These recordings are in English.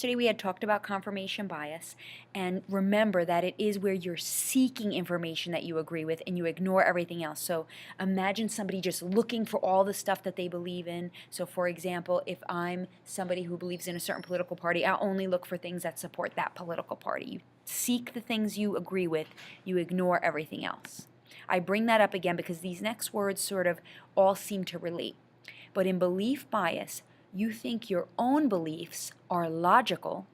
yesterday we had talked about confirmation bias, and remember that it is where you're seeking information that you agree with and you ignore everything else. So imagine somebody just looking for all the stuff that they believe in. So for example, if I'm somebody who believes in a certain political party, I'll only look for things that support that political party. You seek the things you agree with, you ignore everything else. I bring that up again because these next words sort of all seem to relate. But in belief bias, you think your own beliefs are logical,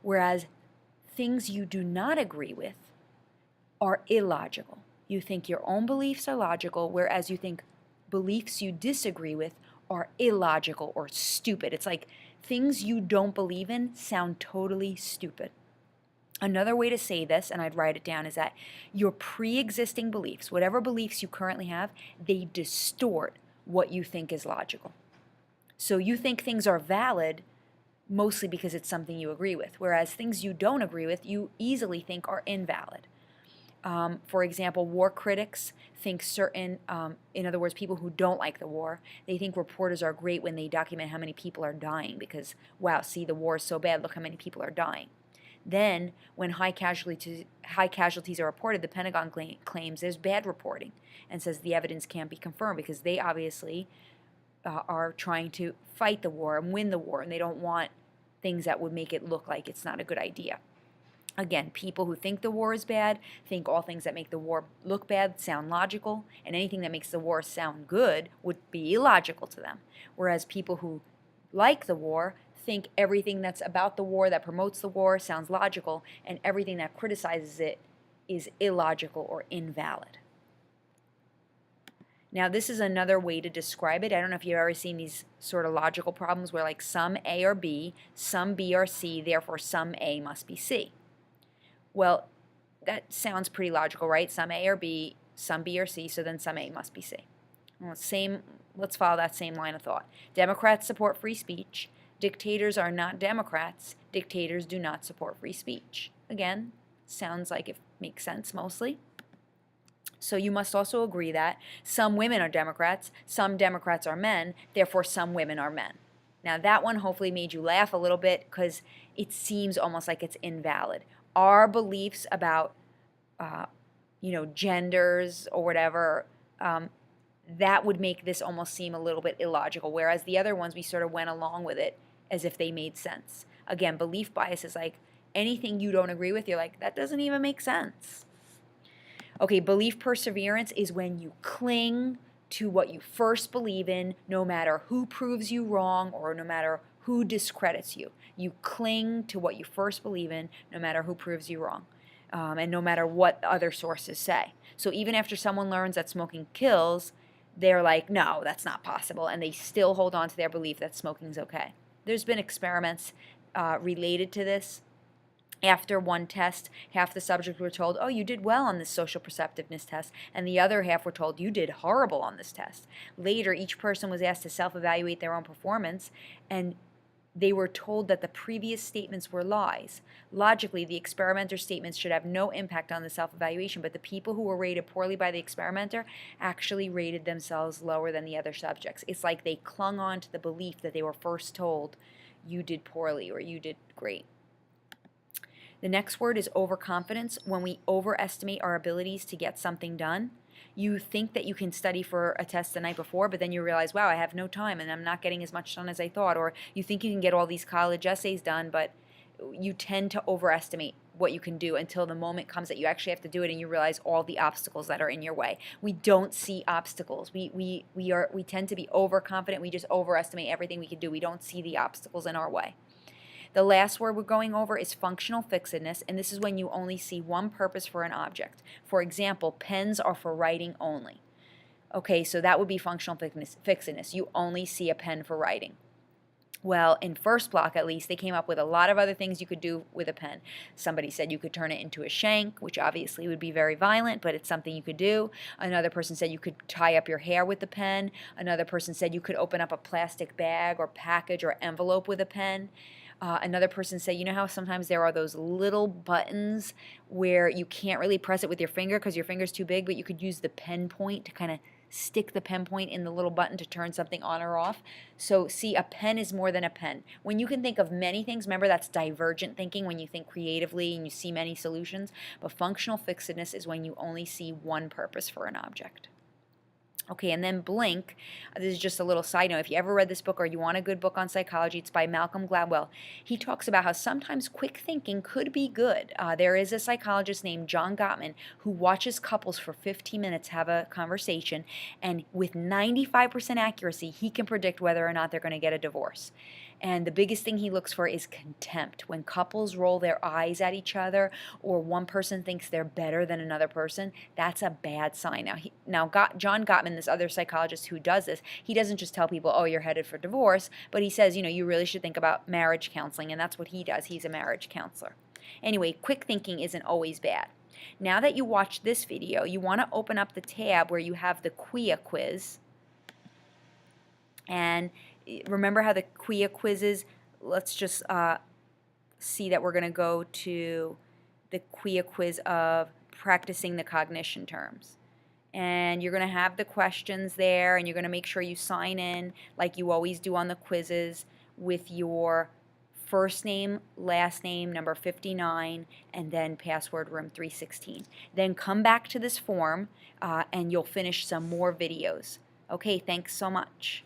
whereas things you do not agree with are illogical. You think your own beliefs are logical, whereas you think beliefs you disagree with are illogical or stupid. It's like things you don't believe in sound totally stupid. Another way to say this, and I'd write it down, is that your pre-existing beliefs, whatever beliefs you currently have, they distort what you think is logical. So you think things are valid mostly because it's something you agree with, whereas things you don't agree with, you easily think are invalid. For example, war critics think certain, in other words, people who don't like the war, they think reporters are great when they document how many people are dying because, wow, see, the war is so bad, look how many people are dying. Then, when high casualties are reported, the Pentagon claims there's bad reporting and says the evidence can't be confirmed because they obviously are trying to fight the war and win the war, and they don't want things that would make it look like it's not a good idea. Again, people who think the war is bad think all things that make the war look bad sound logical, and anything that makes the war sound good would be illogical to them. Whereas people who like the war think everything that's about the war, that promotes the war, sounds logical, and everything that criticizes it is illogical or invalid. Now, this is another way to describe it. I don't know if you've ever seen these sort of logical problems where like some A are B, some B are C, therefore some A must be C. Well, that sounds pretty logical, right? Some A are B, some B are C, so then some A must be C. Well, let's follow that same line of thought. Democrats support free speech. Dictators are not Democrats. Dictators do not support free speech. Again, sounds like it makes sense mostly. So you must also agree that some women are Democrats, some Democrats are men, therefore some women are men. Now that one hopefully made you laugh a little bit because it seems almost like it's invalid. Our beliefs about, genders or whatever, that would make this almost seem a little bit illogical, whereas the other ones we sort of went along with it as if they made sense. Again, belief bias is like anything you don't agree with, you're like, that doesn't even make sense. Okay, belief perseverance is when you cling to what you first believe in, no matter who proves you wrong or no matter who discredits you. You cling to what you first believe in, no matter who proves you wrong, and no matter what other sources say. So even after someone learns that smoking kills, they're like, no, that's not possible, and they still hold on to their belief that smoking is okay. There's been experiments related to this. After one test, half the subjects were told, oh, you did well on this social perceptiveness test, and the other half were told, you did horrible on this test. Later, each person was asked to self-evaluate their own performance, and they were told that the previous statements were lies. Logically, the experimenter's statements should have no impact on the self-evaluation, but the people who were rated poorly by the experimenter actually rated themselves lower than the other subjects. It's like they clung on to the belief that they were first told, you did poorly or you did great. The next word is overconfidence. When we overestimate our abilities to get something done, you think that you can study for a test the night before, but then you realize, wow, I have no time and I'm not getting as much done as I thought. Or you think you can get all these college essays done, but you tend to overestimate what you can do until the moment comes that you actually have to do it and you realize all the obstacles that are in your way. We don't see obstacles. We tend to be overconfident. We just overestimate everything we can do. We don't see the obstacles in our way. The last word we're going over is functional fixedness, and this is when you only see one purpose for an object. For example, pens are for writing only. Okay, so that would be functional fixedness. You only see a pen for writing. Well, in first block at least, they came up with a lot of other things you could do with a pen. Somebody said you could turn it into a shank, which obviously would be very violent, but it's something you could do. Another person said you could tie up your hair with the pen. Another person said you could open up a plastic bag or package or envelope with a pen. Another person said, you know how sometimes there are those little buttons where you can't really press it with your finger because your finger's too big, but you could use the pen point to kind of stick the pen point in the little button to turn something on or off. So see, a pen is more than a pen. When you can think of many things, remember that's divergent thinking, when you think creatively and you see many solutions. But functional fixedness is when you only see one purpose for an object. Okay, and then blink. This is just a little side note. If you ever read this book or you want a good book on psychology, it's by Malcolm Gladwell. He talks about how sometimes quick thinking could be good. There is a psychologist named John Gottman who watches couples for 15 minutes have a conversation, and with 95% accuracy, he can predict whether or not they're going to get a divorce. And the biggest thing he looks for is contempt. When couples roll their eyes at each other, or one person thinks they're better than another person, that's a bad sign. Now, John Gottman, this other psychologist who does this, he doesn't just tell people, oh, you're headed for divorce, but he says, you really should think about marriage counseling, and that's what he does. He's a marriage counselor. Anyway, quick thinking isn't always bad. Now that you watched this video, you want to open up the tab where you have the QIA quiz, and remember how the QIA quizzes, let's just see that we're going to go to the QIA quiz of practicing the cognition terms. And you're going to have the questions there, and you're going to make sure you sign in like you always do on the quizzes with your first name, last name, number 59, and then password room 316. Then come back to this form and you'll finish some more videos. Okay, thanks so much.